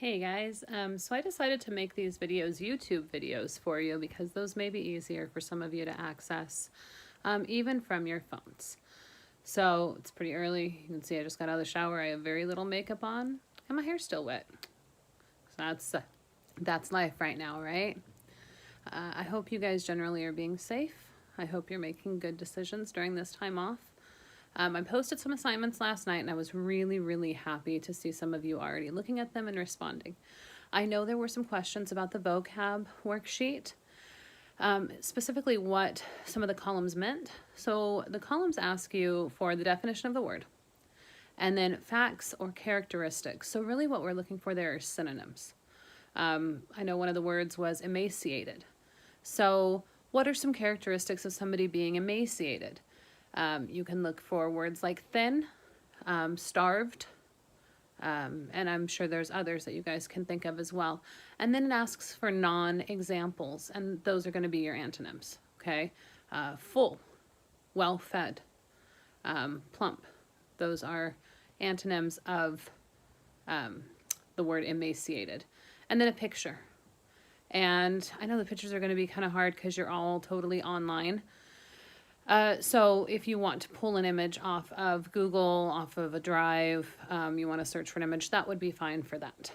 Hey guys, so I decided to make these videos YouTube videos for you because those may be easier for some of you to access, even from your phones. So it's pretty early. You can see I just got out of the shower. I have very little makeup on and my hair's still wet. So that's life right now, right? I hope you guys generally are being safe. I hope you're making good decisions during this time off. I posted some assignments last night and I was really happy to see some of you already looking at them and responding. I know there were some questions about the vocab worksheet, specifically what some of the columns meant. So the columns ask you for the definition of the word and then facts or characteristics. So really what we're looking for there are synonyms. I know one of the words was emaciated. So what are some characteristics of somebody being emaciated? You can look for words like thin, starved, and I'm sure there's others that you guys can think of as well. And then it asks for non-examples, and those are going to be your antonyms, okay? Full, well-fed, plump. Those are antonyms of the word emaciated. And then a picture. And I know the pictures are going to be kind of hard because you're all totally online. So if you want to pull an image off of Google, off of a drive, you want to search for an image, that would be fine for that.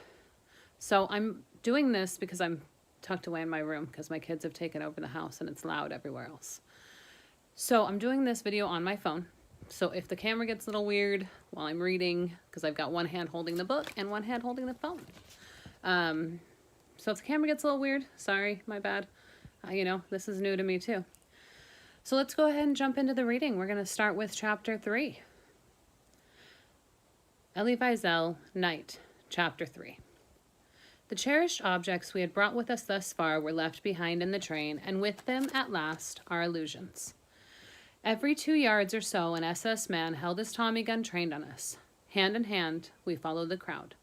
So I'm doing this because I'm tucked away in my room because my kids have taken over the house and it's loud everywhere else. So I'm doing this video on my phone. So if the camera gets a little weird while I'm reading, because I've got one hand holding the book and one hand holding the phone. So if the camera gets a little weird, sorry, my bad. This is new to me too. So let's go ahead and jump into the reading. We're going to start with chapter 3. Elie Wiesel, Night, chapter 3. The cherished objects we had brought with us thus far were left behind in the train, and with them, at last, our illusions. Every 2 yards or so, an SS man held his Tommy gun trained on us. Hand in hand, we followed the crowd.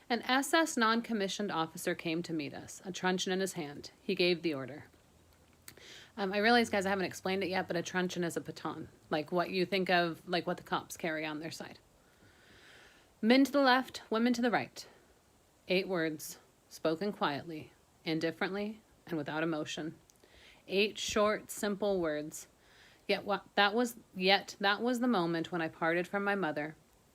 An SS non-commissioned officer came to meet us, a truncheon in his hand. He gave the order. I realize, guys, I haven't explained it yet, but a truncheon is a baton, like what you think of, like what the cops carry on their side. Men to the left, women to the right. 8 words, spoken quietly, indifferently, and without emotion. 8 short, simple words. Yet that was the moment when I parted from my mother.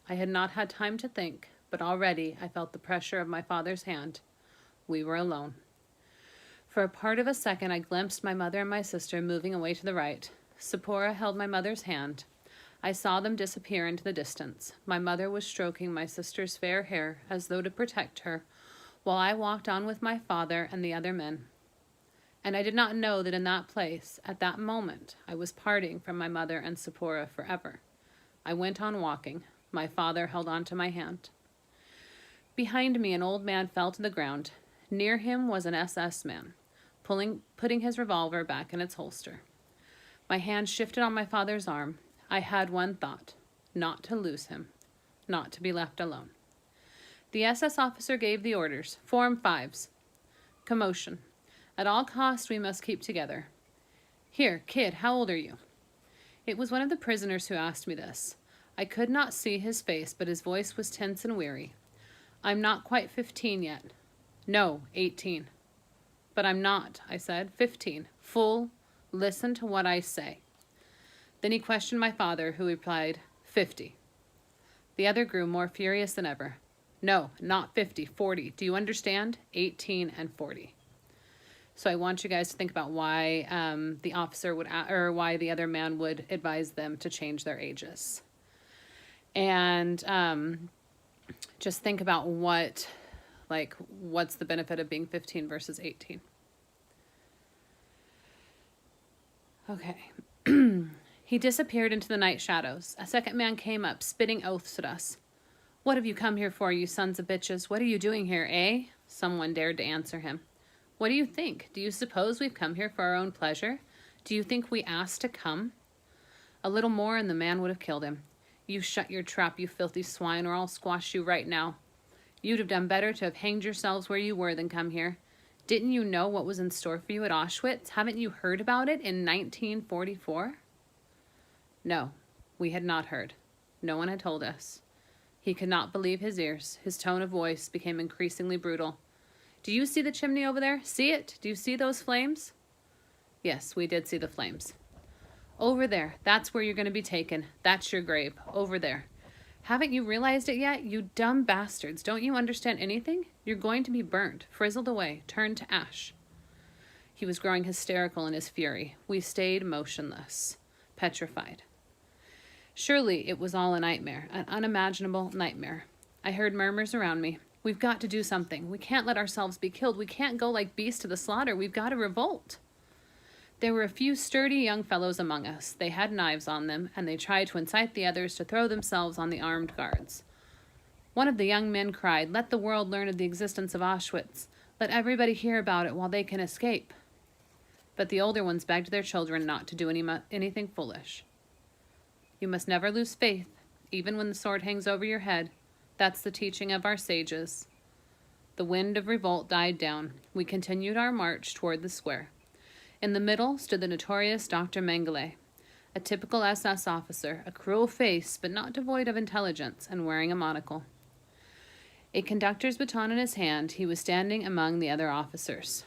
I had not had time to think, but already I felt the pressure of my father's hand. We were alone. For a part of a second, I glimpsed my mother and my sister moving away to the right. Sephora held my mother's hand. I saw them disappear into the distance. My mother was stroking my sister's fair hair as though to protect her, while I walked on with my father and the other men. And I did not know that in that place, at that moment, I was parting from my mother and Sephora forever. I went on walking. My father held on to my hand. Behind me, an old man fell to the ground. Near him was an SS man, putting his revolver back in its holster. My hand shifted on my father's arm. I had one thought, not to lose him, not to be left alone. The SS officer gave the orders, Form 5s. Commotion. At all costs, we must keep together. Here, kid, how old are you? It was one of the prisoners who asked me this. I could not see his face, but his voice was tense and weary. I'm not quite 15 yet. No, 18. But I'm not, I said. 15. Full. Listen to what I say. Then he questioned my father, who replied, 50. The other grew more furious than ever. No, not 50, 40. Do you understand? 18 and 40. So I want you guys to think about why the officer would, or why the other man would advise them to change their ages. And just think about what's the benefit of being 15 versus 18. Okay. He disappeared into the night shadows. A second man came up, spitting oaths at us. What have you come here for, you sons of bitches? What are you doing here, eh? Someone dared to answer him. What do you think? Do you suppose we've come here for our own pleasure? Do you think we asked to come? A little more and the man would have killed him. You shut your trap, you filthy swine, or I'll squash you right now. You'd have done better to have hanged yourselves where you were than come here. Didn't you know what was in store for you at Auschwitz? Haven't you heard about it in 1944? No, we had not heard. No one had told us. He could not believe his ears. His tone of voice became increasingly brutal. Do you see the chimney over there? See it? Do you see those flames? Yes, we did see the flames. Over there. That's where you're going to be taken. That's your grave. Over there. Haven't you realized it yet? You dumb bastards. Don't you understand anything? You're going to be burnt, frizzled away, turned to ash. He was growing hysterical in his fury. We stayed motionless, petrified. Surely it was all a nightmare, an unimaginable nightmare. I heard murmurs around me. We've got to do something. We can't let ourselves be killed. We can't go like beasts to the slaughter. We've got to revolt. There were a few sturdy young fellows among us. They had knives on them, and they tried to incite the others to throw themselves on the armed guards. One of the young men cried, "Let the world learn of the existence of Auschwitz. Let everybody hear about it while they can escape." But the older ones begged their children not to do anything foolish. You must never lose faith, even when the sword hangs over your head. That's the teaching of our sages. The wind of revolt died down. We continued our march toward the square. In the middle stood the notorious Dr. Mengele, a typical SS officer, a cruel face but not devoid of intelligence, and wearing a monocle. A conductor's baton in his hand, he was standing among the other officers.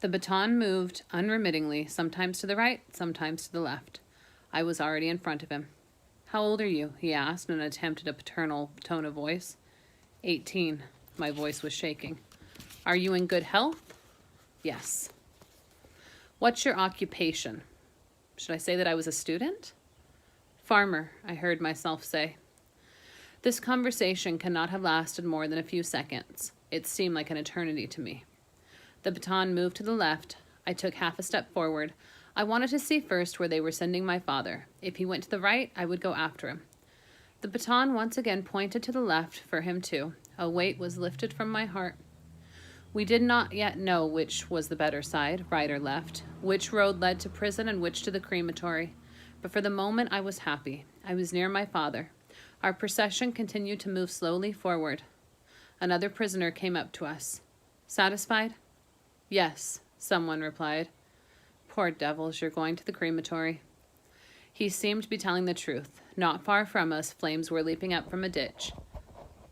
The baton moved unremittingly, sometimes to the right, sometimes to the left. I was already in front of him. "How old are you?" he asked in an attempt at a paternal tone of voice. 18. My voice was shaking. "Are you in good health?" "Yes." "What's your occupation?" Should I say that I was a student? "Farmer," I heard myself say. This conversation cannot have lasted more than a few seconds. It seemed like an eternity to me. The baton moved to the left. I took half a step forward. I wanted to see first where they were sending my father. If he went to the right, I would go after him. The baton once again pointed to the left for him too. A weight was lifted from my heart. We did not yet know which was the better side, right or left, which road led to prison and which to the crematory. But for the moment I was happy. I was near my father. Our procession continued to move slowly forward. Another prisoner came up to us. "Satisfied?" "Yes," someone replied. "Poor devils, you're going to the crematory." He seemed to be telling the truth. Not far from us, flames were leaping up from a ditch.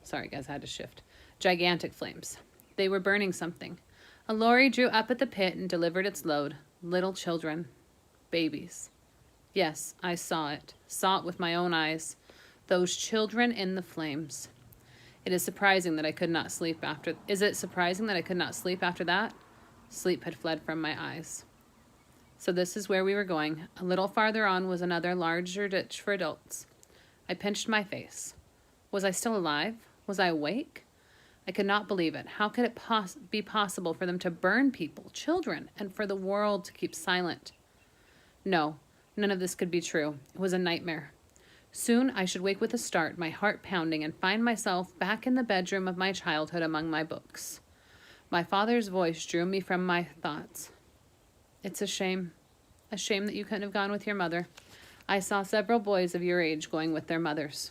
Sorry, guys, I had to shift. Gigantic flames. They were burning something. A lorry drew up at the pit and delivered its load. Little children. Babies. Yes, I saw it. Saw it with my own eyes. Those children in the flames. Is it surprising that I could not sleep after that? Sleep had fled from my eyes. So this is where we were going. A little farther on was another larger ditch for adults. I pinched my face. Was I still alive? Was I awake? I could not believe it. How could it be possible for them to burn people, children, and for the world to keep silent? No, none of this could be true. It was a nightmare. Soon I should wake with a start, my heart pounding, and find myself back in the bedroom of my childhood among my books. My father's voice drew me from my thoughts. "It's a shame that you couldn't have gone with your mother. I saw several boys of your age going with their mothers."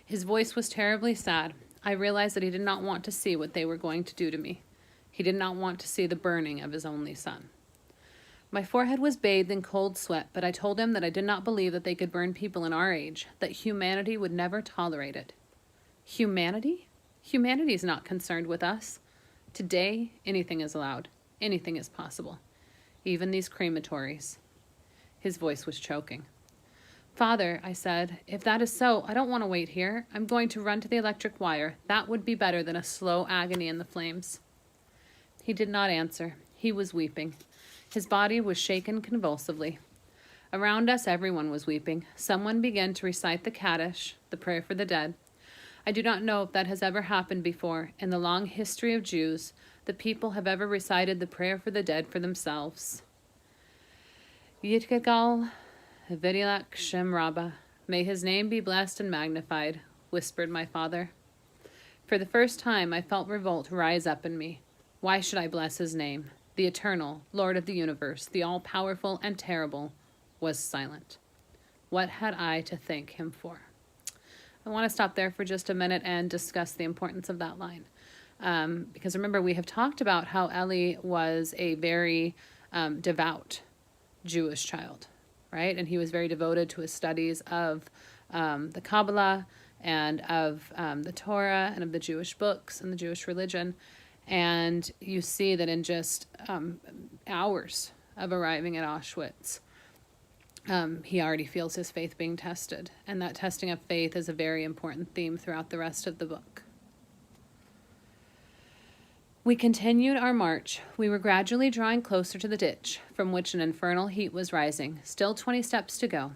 His voice was terribly sad. I realized that he did not want to see what they were going to do to me. He did not want to see the burning of his only son. My forehead was bathed in cold sweat, but I told him that I did not believe that they could burn people in our age, that humanity would never tolerate it. Humanity? Humanity is not concerned with us. Today, anything is allowed. Anything is possible. Even these crematories. His voice was choking. "Father," I said, "if that is so, I don't want to wait here. I'm going to run to the electric wire. That would be better than a slow agony in the flames." He did not answer. He was weeping. His body was shaken convulsively. Around us, everyone was weeping. Someone began to recite the Kaddish, the prayer for the dead. I do not know if that has ever happened before. In the long history of Jews, the people have ever recited the prayer for the dead for themselves. Yitgagal Vidilak Shem Rabbah. May his name be blessed and magnified, whispered my father. For the first time, I felt revolt rise up in me. Why should I bless his name? The eternal, Lord of the universe, the all-powerful and terrible, was silent. What had I to thank him for? I want to stop there for just a minute and discuss the importance of that line. Because remember, we have talked about how Eli was a very devout Jewish child, right? And he was very devoted to his studies of the Kabbalah and of the Torah and of the Jewish books and the Jewish religion. And you see that in just hours of arriving at Auschwitz, he already feels his faith being tested. And that testing of faith is a very important theme throughout the rest of the book. We continued our march. We were gradually drawing closer to the ditch, from which an infernal heat was rising. Still 20 steps to go.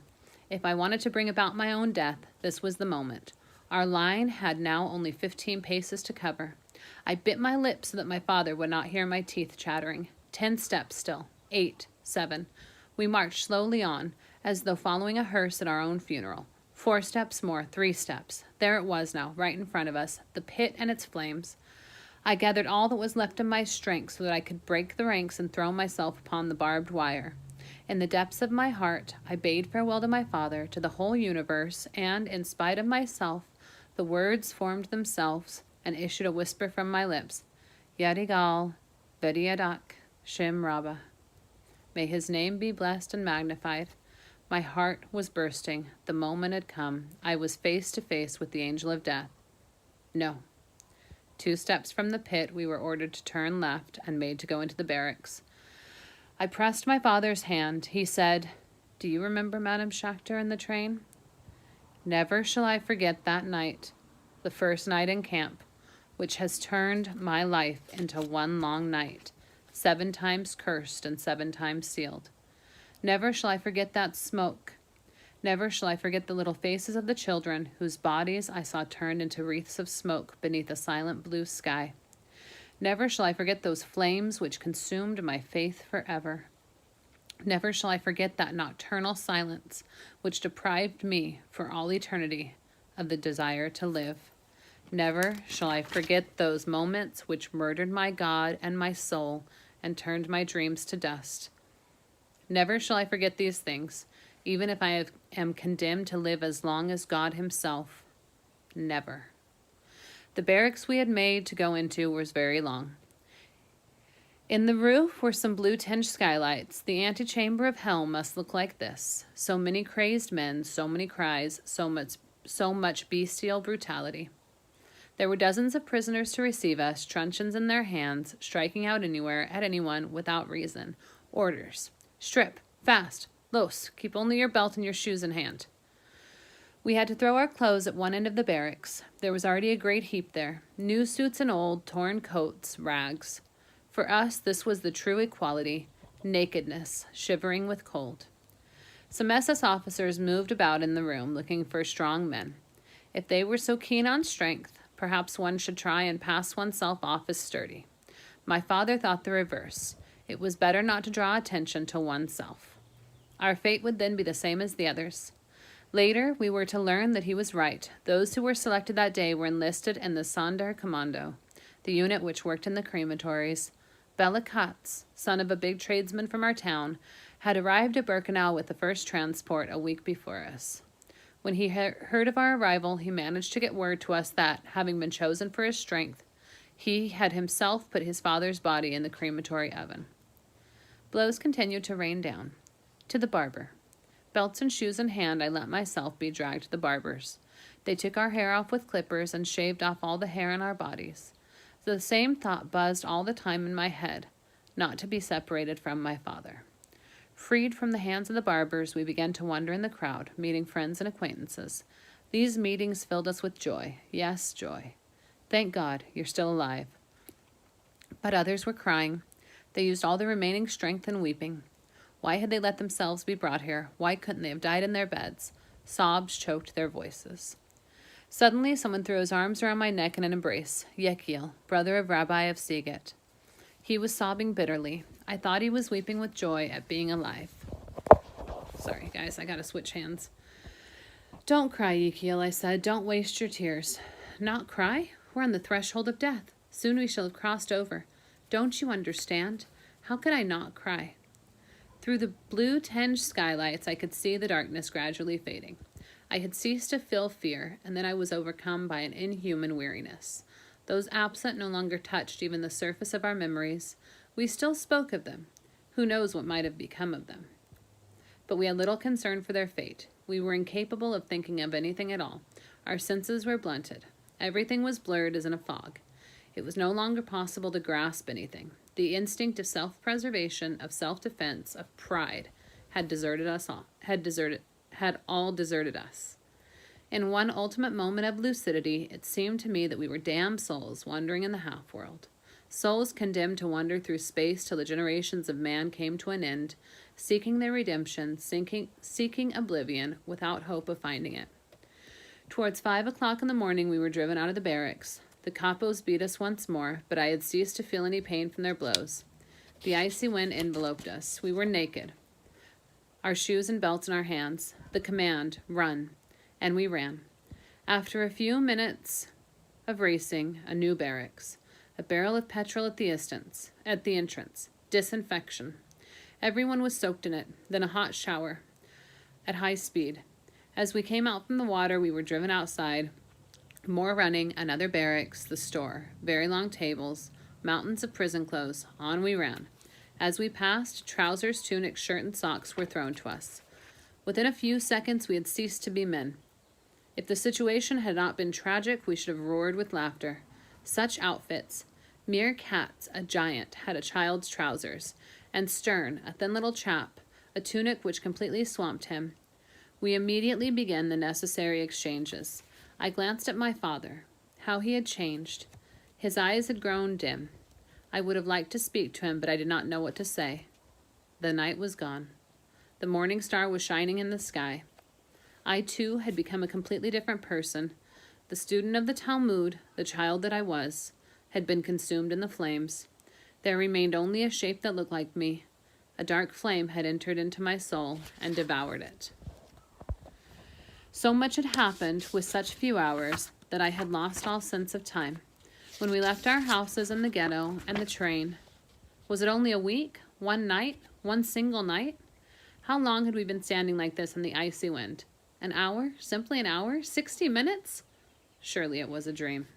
If I wanted to bring about my own death, this was the moment. Our line had now only 15 paces to cover. I bit my lips so that my father would not hear my teeth chattering. 10 steps still. 8, 7. We marched slowly on, as though following a hearse at our own funeral. 4 steps more, 3 steps. There it was now, right in front of us, the pit and its flames. I gathered all that was left of my strength so that I could break the ranks and throw myself upon the barbed wire. In the depths of my heart, I bade farewell to my father, to the whole universe, and, in spite of myself, the words formed themselves and issued a whisper from my lips, Yadigal, Vediadak, Shem Rabbah. May his name be blessed and magnified. My heart was bursting. The moment had come. I was face to face with the angel of death. No. 2 steps from the pit, we were ordered to turn left and made to go into the barracks. I pressed my father's hand. He said, "Do you remember Madame Schachter and the train?" Never shall I forget that night, the first night in camp, which has turned my life into one long night, 7 times cursed and 7 times sealed. Never shall I forget that smoke. Never shall I forget the little faces of the children whose bodies I saw turned into wreaths of smoke beneath a silent blue sky. Never shall I forget those flames which consumed my faith forever. Never shall I forget that nocturnal silence which deprived me for all eternity of the desire to live. Never shall I forget those moments which murdered my God and my soul and turned my dreams to dust. Never shall I forget these things, even if I am condemned to live as long as God himself. Never. The barracks we had made to go into was very long. In the roof were some blue-tinged skylights. The antechamber of hell must look like this. So many crazed men, so many cries, so much bestial brutality. There were dozens of prisoners to receive us, truncheons in their hands, striking out anywhere, at anyone, without reason. Orders. Strip. Fast. Los. Keep only your belt and your shoes in hand. We had to throw our clothes at one end of the barracks. There was already a great heap there. New suits and old, torn coats, rags. For us, this was the true equality, nakedness, shivering with cold. Some SS officers moved about in the room, looking for strong men. If they were so keen on strength, perhaps one should try and pass oneself off as sturdy. My father thought the reverse. It was better not to draw attention to oneself. Our fate would then be the same as the others. Later, we were to learn that he was right. Those who were selected that day were enlisted in the Sonderkommando, the unit which worked in the crematories. Bela Katz, son of a big tradesman from our town, had arrived at Birkenau with the first transport a week before us. When he heard of our arrival, he managed to get word to us that, having been chosen for his strength, he had himself put his father's body in the crematory oven. Blows continued to rain down. To the barber. Belts and shoes in hand, I let myself be dragged to the barber's. They took our hair off with clippers and shaved off all the hair on our bodies. The same thought buzzed all the time in my head, not to be separated from my father. Freed from the hands of the barbers, we began to wander in the crowd, meeting friends and acquaintances. These meetings filled us with joy. Yes, joy. Thank God, you're still alive. But others were crying. They used all their remaining strength in weeping. Why had they let themselves be brought here? Why couldn't they have died in their beds? Sobs choked their voices. Suddenly, someone threw his arms around my neck in an embrace. Yechiel, brother of Rabbi of Seget. He was sobbing bitterly. I thought he was weeping with joy at being alive. Sorry, guys, I gotta switch hands. Don't cry, Yechiel, I said. Don't waste your tears. Not cry? We're on the threshold of death. Soon we shall have crossed over. Don't you understand? How could I not cry? Through the blue-tinged skylights, I could see the darkness gradually fading. I had ceased to feel fear, and then I was overcome by an inhuman weariness. Those absent no longer touched even the surface of our memories. We still spoke of them. Who knows what might have become of them? But we had little concern for their fate. We were incapable of thinking of anything at all. Our senses were blunted. Everything was blurred as in a fog. It was no longer possible to grasp anything. The instinct of self-preservation, of self-defense, of pride had deserted us all. Had all deserted us. In one ultimate moment of lucidity, it seemed to me that we were damned souls wandering in the half-world. Souls condemned to wander through space till the generations of man came to an end, seeking their redemption, seeking oblivion, without hope of finding it. Towards 5 o'clock in the morning, we were driven out of the barracks. The capos beat us once more, but I had ceased to feel any pain from their blows. The icy wind enveloped us. We were naked, our shoes and belts in our hands. The command, run, and we ran. After a few minutes of racing, a new barracks, a barrel of petrol at the entrance, disinfection. Everyone was soaked in it, then a hot shower at high speed. As we came out from the water, we were driven outside. More running, another barracks, the store, very long tables, mountains of prison clothes. On we ran. As we passed, trousers, tunics, shirt, and socks were thrown to us. Within a few seconds, we had ceased to be men. If the situation had not been tragic, we should have roared with laughter. Such outfits. Mere cats, a giant, had a child's trousers, and Stern, a thin little chap, a tunic which completely swamped him. We immediately began the necessary exchanges. I glanced at my father. How he had changed. His eyes had grown dim. I would have liked to speak to him, but I did not know what to say. The night was gone. The morning star was shining in the sky. I, too, had become a completely different person. The student of the Talmud, the child that I was, had been consumed in the flames. There remained only a shape that looked like me. A dark flame had entered into my soul and devoured it. So much had happened with such few hours that I had lost all sense of time. When we left our houses and the ghetto and the train, was it only a week? One night? One single night? How long had we been standing like this in the icy wind? An hour? Simply an hour? 60 minutes? Surely it was a dream.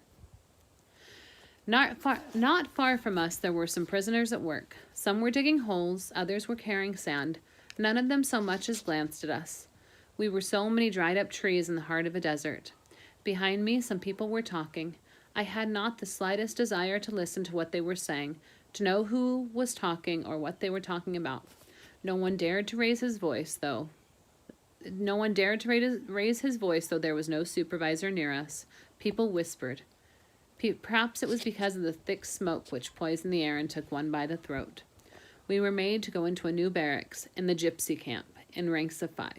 Not far from us there were some prisoners at work. Some were digging holes, others were carrying sand. None of them so much as glanced at us. We were so many dried-up trees in the heart of a desert. Behind me, some people were talking. I had not the slightest desire to listen to what they were saying, to know who was talking or what they were talking about. No one dared to raise his voice, though. Raise his voice, though there was no supervisor near us. People whispered. Perhaps it was because of the thick smoke which poisoned the air and took one by the throat. We were made to go into a new barracks, in the gypsy camp, in ranks of 5.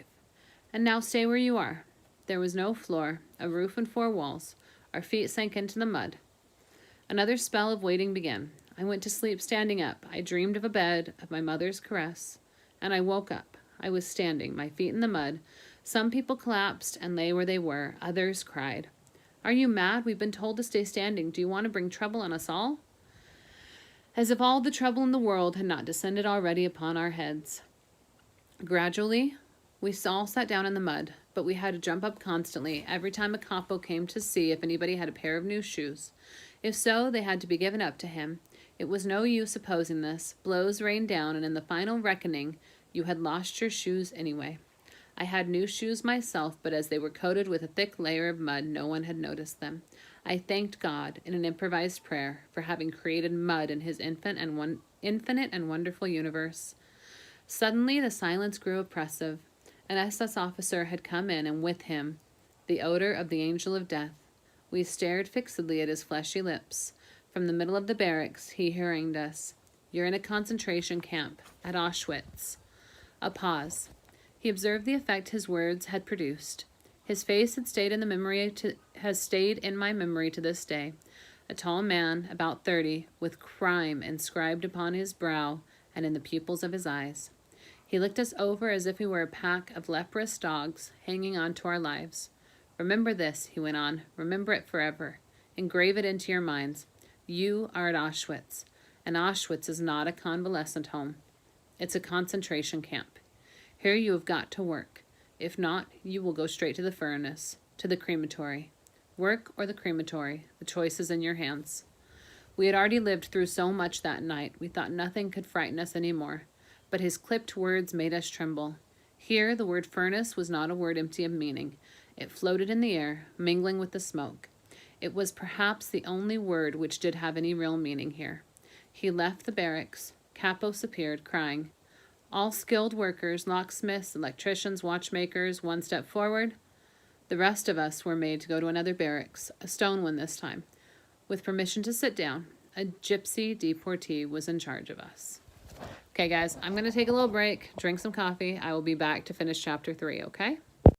And now stay where you are. There was no floor, a roof and 4 walls. Our feet sank into the mud. Another spell of waiting began. I went to sleep standing up. I dreamed of a bed, of my mother's caress. And I woke up. I was standing, my feet in the mud. Some people collapsed and lay where they were. Others cried. Are you mad? We've been told to stay standing. Do you want to bring trouble on us all? As if all the trouble in the world had not descended already upon our heads. Gradually, we all sat down in the mud, but we had to jump up constantly every time a capo came to see if anybody had a pair of new shoes. If so, they had to be given up to him. It was no use opposing this. Blows rained down, and in the final reckoning, you had lost your shoes anyway. I had new shoes myself, but as they were coated with a thick layer of mud, no one had noticed them. I thanked God, in an improvised prayer, for having created mud in his infinite and wonderful universe. Suddenly, the silence grew oppressive. An SS officer had come in, and with him, the odor of the angel of death. We stared fixedly at his fleshy lips. From the middle of the barracks, he harangued us. You're in a concentration camp, at Auschwitz. A pause. He observed the effect his words had produced. His face has stayed in my memory to this day. A tall man, about 30, with crime inscribed upon his brow and in the pupils of his eyes. He looked us over as if we were a pack of leprous dogs hanging on to our lives. Remember this, he went on. Remember it forever. Engrave it into your minds. You are at Auschwitz, and Auschwitz is not a convalescent home. It's a concentration camp. Here you have got to work. If not, you will go straight to the furnace, to the crematory. Work or the crematory, the choice is in your hands. We had already lived through so much that night, we thought nothing could frighten us any more. But his clipped words made us tremble. Here, the word furnace was not a word empty of meaning. It floated in the air, mingling with the smoke. It was perhaps the only word which did have any real meaning here. He left the barracks. Capos appeared, crying, "All skilled workers, locksmiths, electricians, watchmakers, one step forward." The rest of us were made to go to another barracks, a stone one this time. With permission to sit down, a gypsy deportee was in charge of us. Okay, guys, I'm going to take a little break, drink some coffee. I will be back to finish chapter 3, okay?